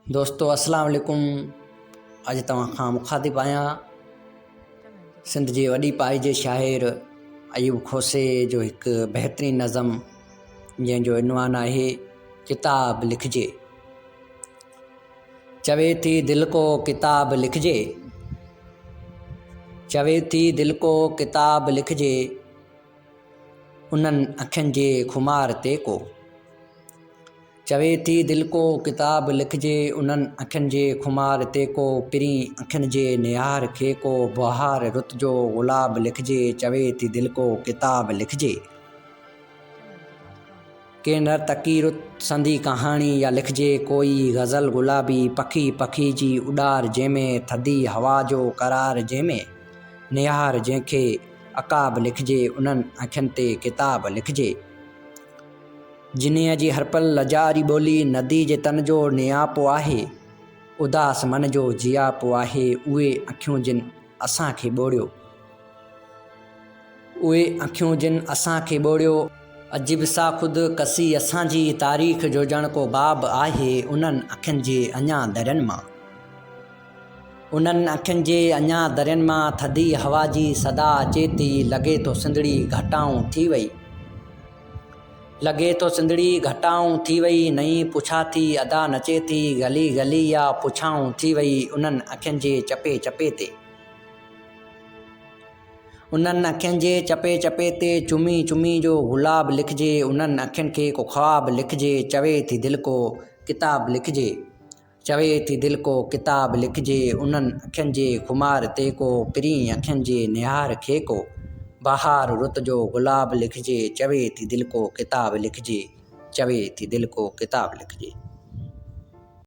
दोस्तों अस्सलाम वालेकुम। अज तव्हां खां मुखातिब आहियां सिंध जे वॾी पाई जे शाइर अयूब खोसे जो हिकु बहितरीन नज़म जंहिंजो इनवान आहे किताब लिखजे। चवे थी दिल को किताब लिखजे, चवे थी दिल को किताब लिखजे, उन्हनि अखियुनि जे खुमार ते को। चवे थी दिल को किताब लिखजे, उन्हनि अखियुनि जे खुमार ते को। पिरी अखियुनि जे निहार खे को, बहार रुत जो गुलाब लिखजे। चवे थी दिल को किताब लिखजे। के न तकी रुत संधी कहाणी या लिखजे, कोई गज़ल गुलाबी पखी पखी जी उॾार जंहिंमें थधी हवा जो करार, जंहिंमें निहार जंहिंखे अकाब लिखजे, उन्हनि अखियुनि ते किताब लिखजे। जिन्हीअ जी हर पल लजारी ॿोली नदी जे तन जो नियापो आहे, उदास मन जो जियापो आहे। उहे अखियूं जिन असांखे ॿोड़ियो, उहे अखियूं जिन असांखे ॿोड़ियो। अजिब सा ख़ुदि कसी असांजी तारीख़ जो ॼण को बाब आहे, उन्हनि अखियुनि जे अञा दरियनि मां, उन्हनि अखियुनि जे अञा दरियनि मां थधी हवा जी सदा अचे थी। लॻे थो सिंधड़ी घटाऊं थी वई, लॻे थो सिंधड़ी घटाऊं थी वई। नई पुछा थी अदा नचे थी, गली गली या पुछाऊं थी वई। उन्हनि अखियुनि जे चपे चपे ते, उन्हनि अखियुनि जे चपे चपे ते चुमी चुमी जो गुलाब लिखजे, उन्हनि अखियुनि खे को ख्वाब लिखजे। चवे थी दिल को किताब लिखजे, चवे थी दिल को किताब लिखजे, उन्हनि अखियुनि जे खुमार ते को। पिरी अखियुनि जे निहार खे को, बहार रुत जो गुलाब लिखजे। चवे थी दिल को किताब लिखजे, चवे थी दिल को किताब लिखजे।